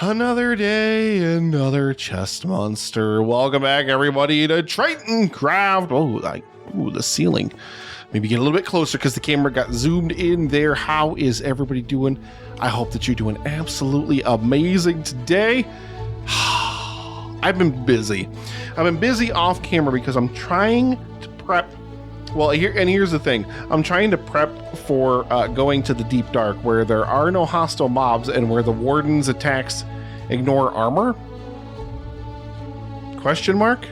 Another day, another chest monster. Welcome back, everybody, to Tritoncraft. Oh, the ceiling. Maybe get a little bit closer because the camera got zoomed in there. How is everybody doing? I hope that you're doing absolutely amazing today. I've been busy. I've been busy off camera because I'm trying to prep. Well, here's the thing. I'm trying to prep for going to the Deep Dark, where there are no hostile mobs and where the Warden's attacks ignore armor? Question mark?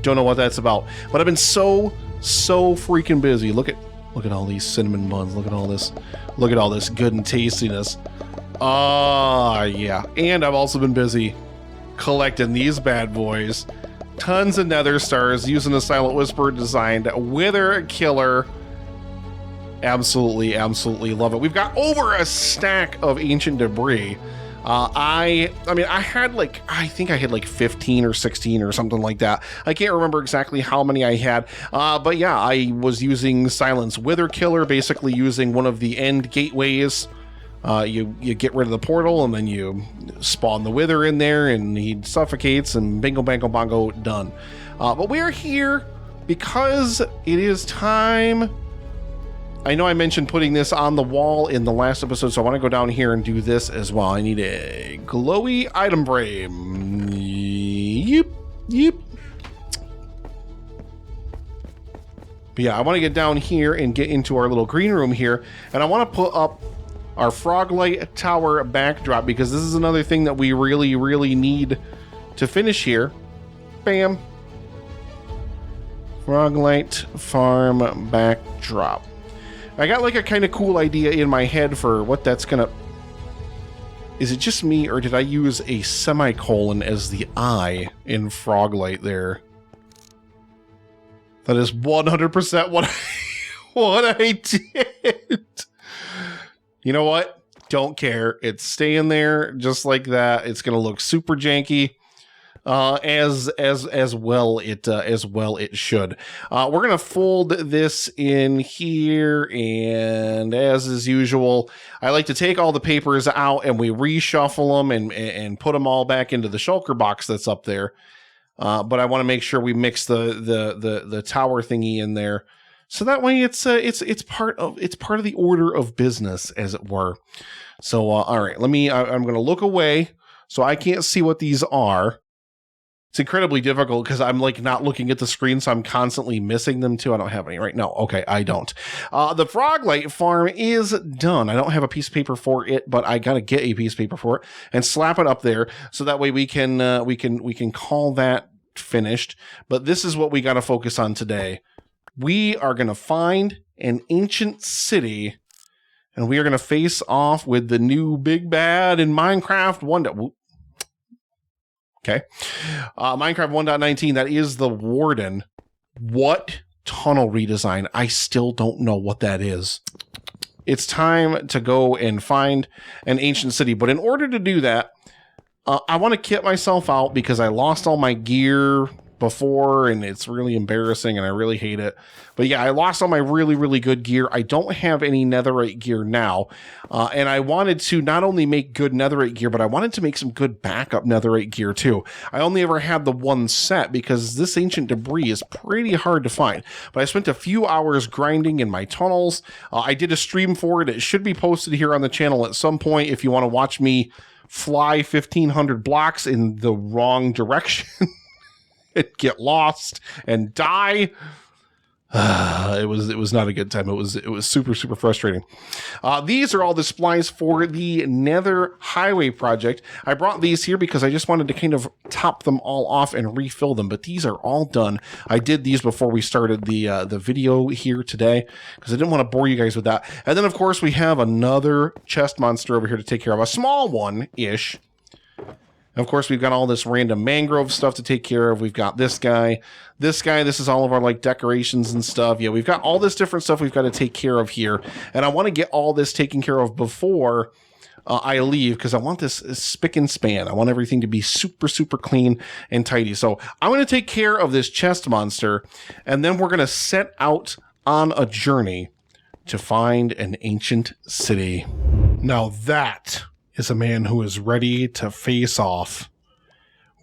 Don't know what that's about. But I've been so freaking busy. Look at all these cinnamon buns. Look at all this. Look at all this good and tastiness. Yeah. And I've also been busy collecting these bad boys. Tons of nether stars using the Silent Whisper designed Wither Killer. Absolutely love it. We've got over a stack of ancient debris. I think I had like 15 or 16 or something like that. I can't remember exactly how many I had. But yeah, I was using Silent's Wither Killer, basically using one of the end gateways. You get rid of the portal and then you spawn the wither in there and he suffocates and bingo bango bongo, done. But we're here because it is time. I know I mentioned putting this on the wall in the last episode, so I want to go down here and do this as well. I need a glowy item frame. Yep. But yeah, I want to get down here and get into our little green room here, and I want to put up our froglight tower backdrop because this is another thing that we really need to finish here. Bam. Froglight farm backdrop. I got like a kind of cool idea in my head for what that's gonna... Is it just me, or did I use a semicolon as the I in Froglight there? That is 100% what I did. You know what? Don't care. It's staying there just like that. It's gonna look super janky. As well it should. We're gonna fold this in here, and as is usual, I like to take all the papers out and we reshuffle them and put them all back into the shulker box that's up there. But I want to make sure we mix the tower thingy in there, so that way it's part of the order of business, as it were. So all right, I'm gonna look away so I can't see what these are. It's incredibly difficult because I'm like not looking at the screen, so I'm constantly missing them too. I don't have any right now. Okay, I don't. The Froglight farm is done. I don't have a piece of paper for it, but I gotta get a piece of paper for it and slap it up there so that way we can call that finished. But this is what we gotta focus on today. We are gonna find an ancient city, and we are gonna face off with the new big bad in Minecraft 1. Okay. Minecraft 1.19, that is the Warden. What tunnel redesign? I still don't know what that is. It's time to go and find an ancient city. But in order to do that, I want to kit myself out because I lost all my gear before and it's really embarrassing and I really hate it. But yeah, I lost all my really good gear. I don't have any netherite gear now. And I wanted to not only make good netherite gear, but I wanted to make some good backup netherite gear too. I only ever had the one set because this ancient debris is pretty hard to find. But I spent a few hours grinding in my tunnels. I did a stream for it. It should be posted here on the channel at some point if you want to watch me fly 1,500 blocks in the wrong direction. Get lost and die. It was not a good time. It was super frustrating. These are all the supplies for the Nether Highway project. I brought these here because I just wanted to kind of top them all off and refill them, but these are all done. I did these before we started the video here today because I didn't want to bore you guys with that. And then of course we have another chest monster over here to take care of, a small one-ish. Of course, we've got all this random mangrove stuff to take care of. We've got this guy. This is all of our like decorations and stuff. Yeah, we've got all this different stuff we've got to take care of here. And I want to get all this taken care of before I leave because I want this spick and span. I want everything to be super clean and tidy. So I'm going to take care of this chest monster, and then we're going to set out on a journey to find an ancient city. Now that is a man who is ready to face off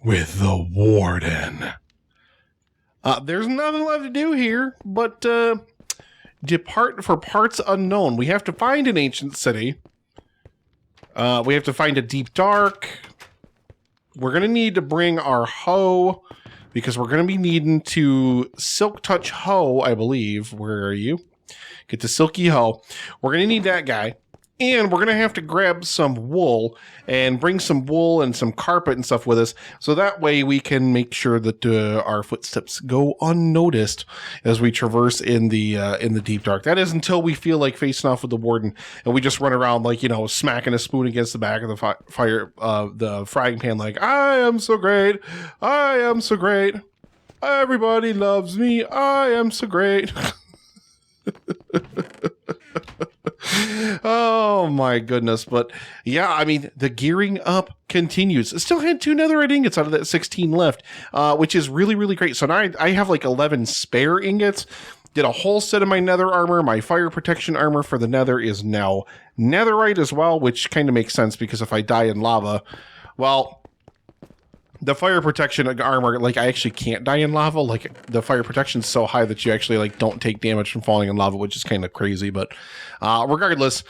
with the Warden. There's nothing left to do here, but depart for parts unknown. We have to find an ancient city. We have to find a deep dark. We're going to need to bring our hoe, because we're going to be needing to silk touch hoe, I believe. Where are you? Get the silky hoe. We're going to need that guy. And we're going to have to grab some wool and bring some wool and some carpet and stuff with us. So that way we can make sure that our footsteps go unnoticed as we traverse in the deep dark. That is until we feel like facing off with the Warden and we just run around like, you know, smacking a spoon against the back of the frying pan like, I am so great. I am so great. Everybody loves me. I am so great. Oh my goodness. But yeah, I mean, the gearing up continues. I still had 2 netherite ingots out of that 16 left, which is really, really great. So now I have like 11 spare ingots. Did a whole set of my nether armor. My fire protection armor for the nether is now netherite as well, which kind of makes sense because if I die in lava, well, the fire protection armor, like, I actually can't die in lava. Like, the fire protection is so high that you actually, like, don't take damage from falling in lava, which is kind of crazy. But regardless,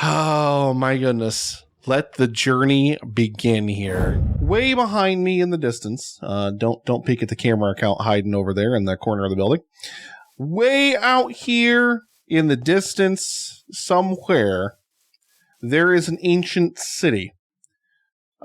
oh my goodness. Let the journey begin here. Way behind me in the distance. Don't peek at the camera account hiding over there in the corner of the building. Way out here in the distance somewhere, there is an ancient city.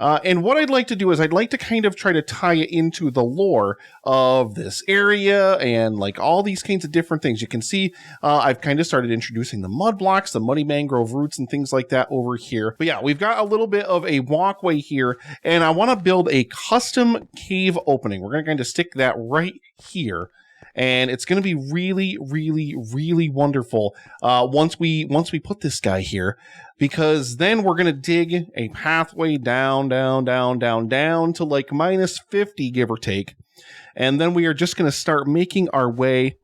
And what I'd like to do is I'd like to kind of try to tie it into the lore of this area and like all these kinds of different things. You can see I've kind of started introducing the mud blocks, the muddy mangrove roots and things like that over here. But yeah, we've got a little bit of a walkway here and I want to build a custom cave opening. We're going to kind of stick that right here. And it's going to be really, really, really wonderful once we put this guy here, because then we're going to dig a pathway down to like minus 50, give or take. And then we are just going to start making our way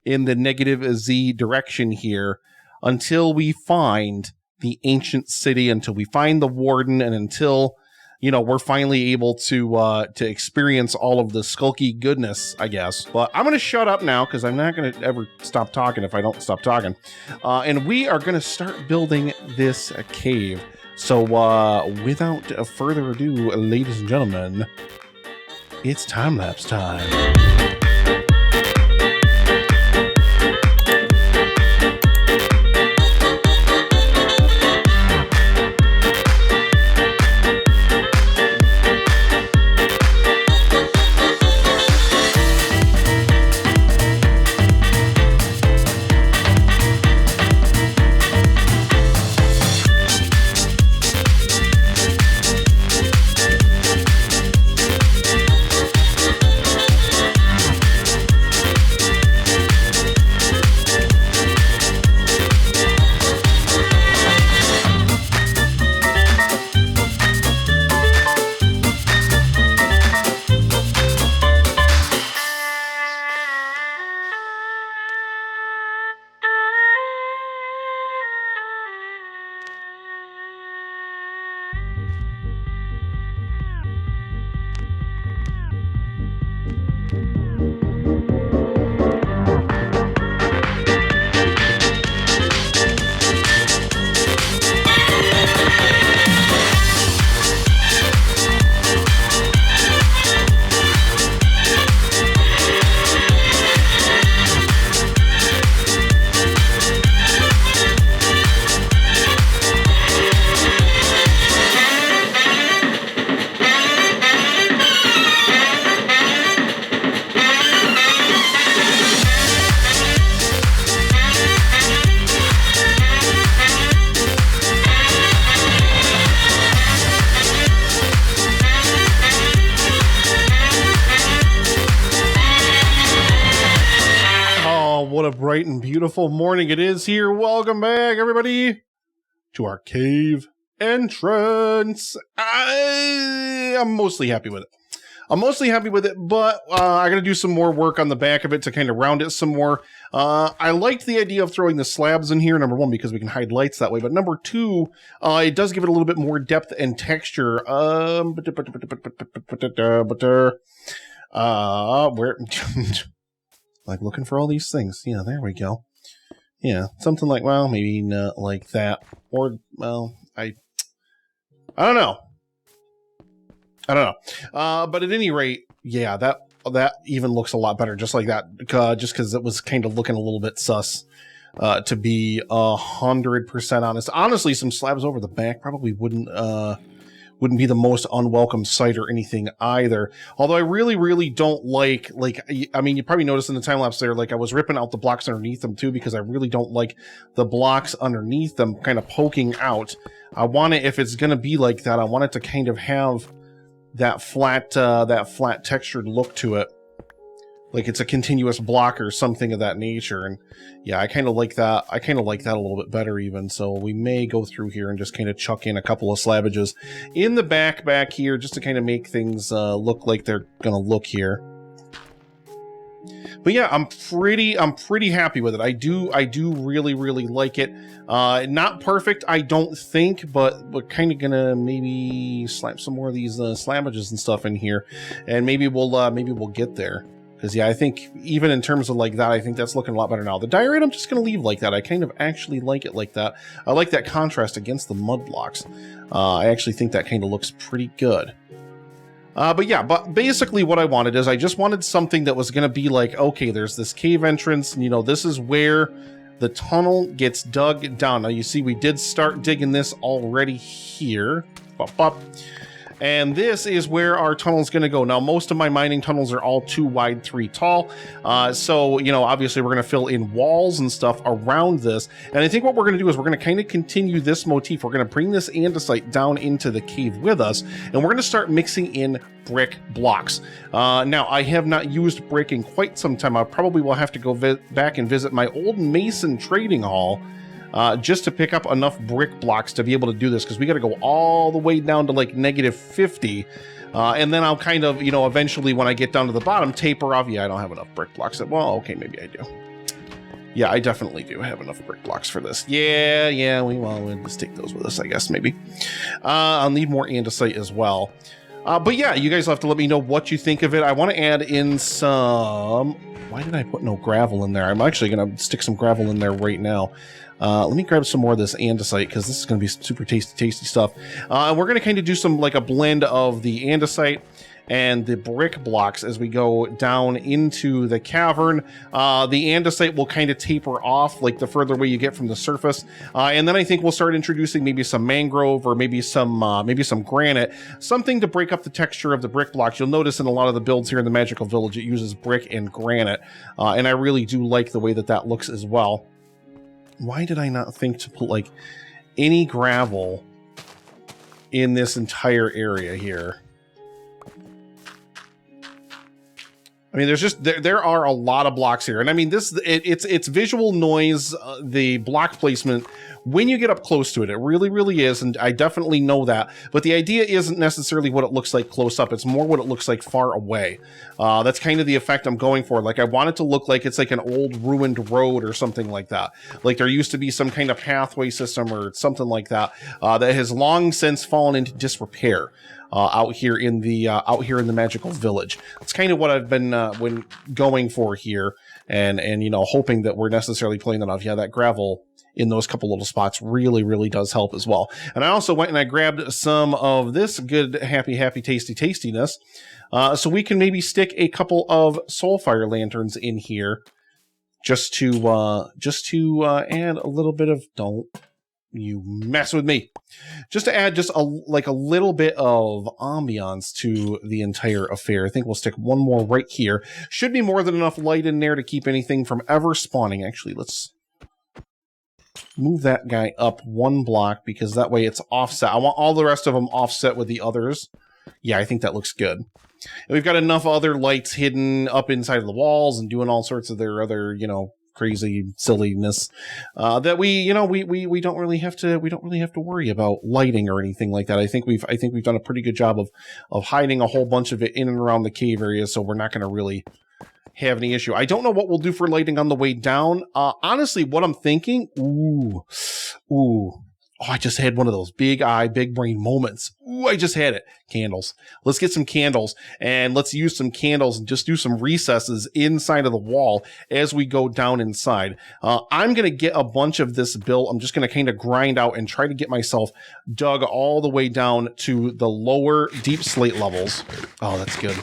in the negative Z direction here until we find the ancient city, until we find the Warden, and until, you know, we're finally able to experience all of the skulky goodness, I guess. But I'm going to shut up now because I'm not going to ever stop talking if I don't stop talking. And we are going to start building this cave. So without further ado, ladies and gentlemen, it's time-lapse time. Bright and beautiful morning it is here. Welcome back, everybody, to our cave entrance. I'm mostly happy with it. I'm mostly happy with it, but I got to do some more work on the back of it to kind of round it some more. I liked the idea of throwing the slabs in here, number one, because we can hide lights that way, but number two, it does give it a little bit more depth and texture. Where, like looking for all these things. Yeah, there we go. Yeah, something like, well, maybe not like that, or, well, I don't know. But at any rate, yeah, that even looks a lot better, just like that, just because it was kind of looking a little bit sus, to be 100% honest. Honestly, some slabs over the back probably wouldn't be the most unwelcome sight or anything either. Although I really don't like, I mean, you probably noticed in the time lapse there, like I was ripping out the blocks underneath them too, because I really don't like the blocks underneath them kind of poking out. I want it, if it's going to be like that, I want it to kind of have that flat textured look to it, like it's a continuous block or something of that nature. And yeah, I kind of like that. I kind of like that a little bit better even. So we may go through here and just kind of chuck in a couple of slabbages in the back here, just to kind of make things look like they're gonna look here. But yeah, I'm pretty happy with it. I do really like it. Not perfect, I don't think, but we're kind of gonna maybe slap some more of these slabbages and stuff in here, and maybe we'll get there. Because yeah, I think even in terms of like that, I think that's looking a lot better now. The diorite I'm just gonna leave like that. I kind of actually like it like that. I like that contrast against the mud blocks. I actually think that kind of looks pretty good. But yeah, but basically what I wanted is I just wanted something that was going to be like, okay, there's this cave entrance, and, you know, this is where the tunnel gets dug down. Now you see we did start digging this already here. Bop, bop. And this is where our tunnel is going to go. Now, most of my mining tunnels are all 2 wide, 3 tall. So, you know, obviously we're going to fill in walls and stuff around this. And I think what we're going to do is we're going to kind of continue this motif. We're going to bring this andesite down into the cave with us, and we're going to start mixing in brick blocks. Now, I have not used brick in quite some time. I probably will have to go back and visit my old mason trading hall, just to pick up enough brick blocks to be able to do this, because we got to go all the way down to like -50, and then I'll kind of, you know, eventually when I get down to the bottom, taper off. Yeah, I don't have enough brick blocks. Well, okay, maybe I do. Yeah, I definitely do have enough brick blocks for this. Yeah, we'll just take those with us, I guess, maybe. I'll need more andesite as well. But yeah, you guys will have to let me know what you think of it. I want to add in some... Why did I put no gravel in there? I'm actually going to stick some gravel in there right now. Let me grab some more of this andesite, because this is going to be super tasty stuff. And we're going to kind of do some, like a blend of the andesite and the brick blocks as we go down into the cavern. The andesite will kind of taper off, like the further away you get from the surface. And then I think we'll start introducing maybe some mangrove, or maybe some granite, something to break up the texture of the brick blocks. You'll notice in a lot of the builds here in the Magical Village, it uses brick and granite. And I really do like the way that that looks as well. Why did I not think to put like any gravel in this entire area here? I mean, there's just there are a lot of blocks here, and I mean it's visual noise, the block placement. When you get up close to it, it really is, and I definitely know that. But the idea isn't necessarily what it looks like close up. It's more what it looks like far away. That's kind of the effect I'm going for. Like, I want it to look like it's like an old ruined road or something like that. Like there used to be some kind of pathway system or something like that that has long since fallen into disrepair. Out here in the Magical Village. It's kind of what I've been going for here, and you know, hoping that we're necessarily pulling that off. Yeah, that gravel in those couple little spots really does help as well. And I also went and I grabbed some of this good happy tastiness, so we can maybe stick a couple of soulfire lanterns in here, just to add a little bit of don't you mess with me. Just to add just a little bit of ambiance to the entire affair. I think we'll stick one more right here. Should be more than enough light in there to keep anything from ever spawning. Actually, let's move that guy up 1 block, because that way it's offset. I want all the rest of them offset with the others. Yeah, I think that looks good. And we've got enough other lights hidden up inside of the walls and doing all sorts of their other, you know, crazy silliness, that we don't really have to worry about lighting or anything like that. I think we've done a pretty good job of hiding a whole bunch of it in and around the cave area, so we're not going to really have any issue. I don't know what we'll do for lighting on the way down. Honestly, what I'm thinking, oh, I just had one of those big eye, big brain moments. Ooh, I just had it. Candles. Let's get some candles, and let's use some candles and just do some recesses inside of the wall as we go down inside. I'm going to get a bunch of this built. I'm just going to kind of grind out and try to get myself dug all the way down to the lower deep slate levels. Oh, that's good.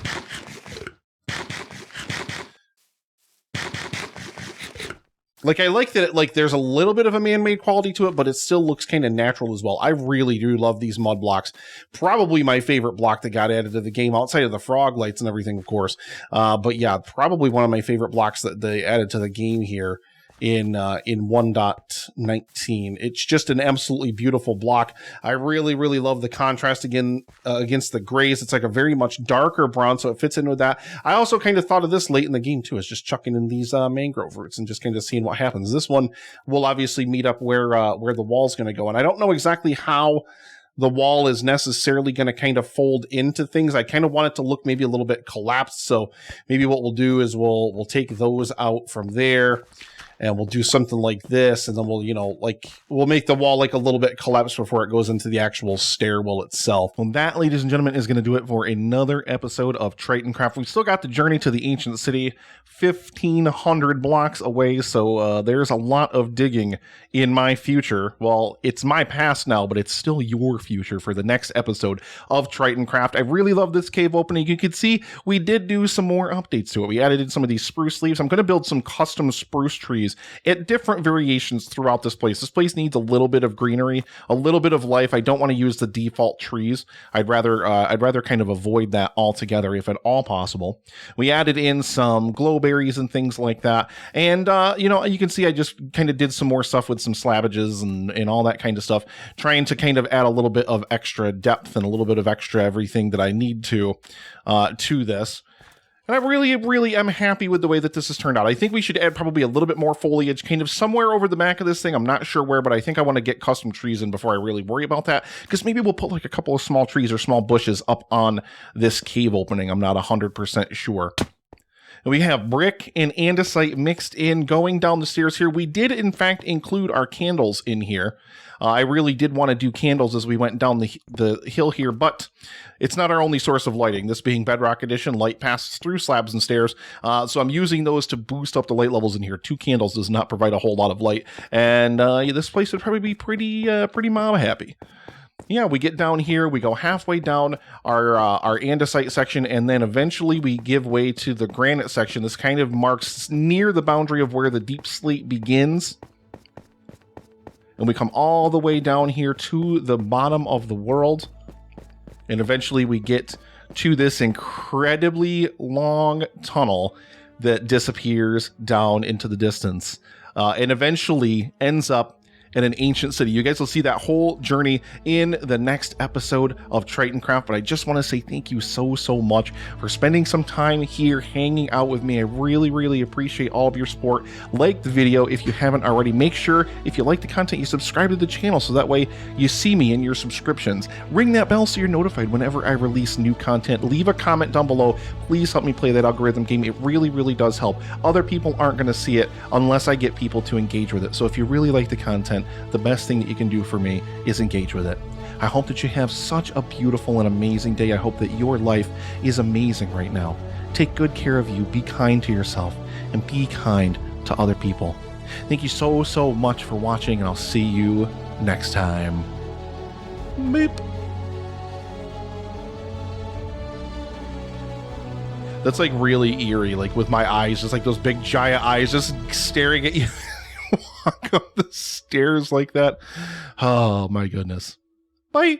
Like, I like that there's a little bit of a man-made quality to it, but it still looks kind of natural as well. I really do love these mud blocks. Probably my favorite block that got added to the game, outside of the frog lights and everything, of course. But yeah, probably one of my favorite blocks that they added to the game here in 1.19. It's just an absolutely beautiful block. I really, really love the contrast against the grays. It's like a very much darker brown, so it fits in with that. I also kind of thought of this late in the game too, is just chucking in these mangrove roots and just kind of seeing what happens. This one will obviously meet up where the wall's going to go, and I don't know exactly how the wall is necessarily going to kind of fold into things. I kind of want it to look maybe a little bit collapsed, so maybe what we'll do is we'll take those out from there, and we'll do something like this, and then we'll make the wall like a little bit collapsed before it goes into the actual stairwell itself. Well, that, ladies and gentlemen, is going to do it for another episode of Tritoncraft. We've still got the journey to the ancient city, 1,500 blocks away, so there's a lot of digging in my future. Well, it's my past now, but it's still your future for the next episode of Tritoncraft. I really love this cave opening. You can see we did do some more updates to it. We added in some of these spruce leaves. I'm going to build some custom spruce trees at different variations throughout this place. This place needs a little bit of greenery, a little bit of life. I don't want to use the default trees. I'd rather kind of avoid that altogether if at all possible. We added in some glowberries and things like that. And, you can see I just kind of did some more stuff with some slabbages and all that kind of stuff, trying to kind of add a little bit of extra depth and a little bit of extra everything that I need to this. And I really, really am happy with the way that this has turned out. I think we should add probably a little bit more foliage kind of somewhere over the back of this thing. I'm not sure where, but I think I want to get custom trees in before I really worry about that. Because maybe we'll put like a couple of small trees or small bushes up on this cave opening. I'm not 100% sure. We have brick and andesite mixed in going down the stairs here. We did, in fact, include our candles in here. I really did want to do candles as we went down the hill here, but it's not our only source of lighting. This being Bedrock Edition, light passes through slabs and stairs, so I'm using those to boost up the light levels in here. 2 candles does not provide a whole lot of light, and this place would probably be pretty mom happy. Yeah, we get down here, we go halfway down our andesite section, and then eventually we give way to the granite section. This kind of marks near the boundary of where the deep slate begins. And we come all the way down here to the bottom of the world. And eventually we get to this incredibly long tunnel that disappears down into the distance. And eventually ends up in an ancient city. You guys will see that whole journey in the next episode of Tritoncraft, but I just want to say thank you so much for spending some time here hanging out with me. I really, really appreciate all of your support. Like the video if you haven't already. Make sure if you like the content, you subscribe to the channel so that way you see me in your subscriptions. Ring that bell so you're notified whenever I release new content. Leave a comment down below. Please help me play that algorithm game. It really, really does help. Other people aren't going to see it unless I get people to engage with it. So if you really like the content, the best thing that you can do for me is engage with it. I hope that you have such a beautiful and amazing day. I hope that your life is amazing right now. Take good care of you, be kind to yourself, and be kind to other people. Thank you so much for watching, and I'll see you next time. Beep. That's like really eerie, like with my eyes, just like those big giant eyes just staring at you. Walk up the stairs like that. Oh my goodness. Bye.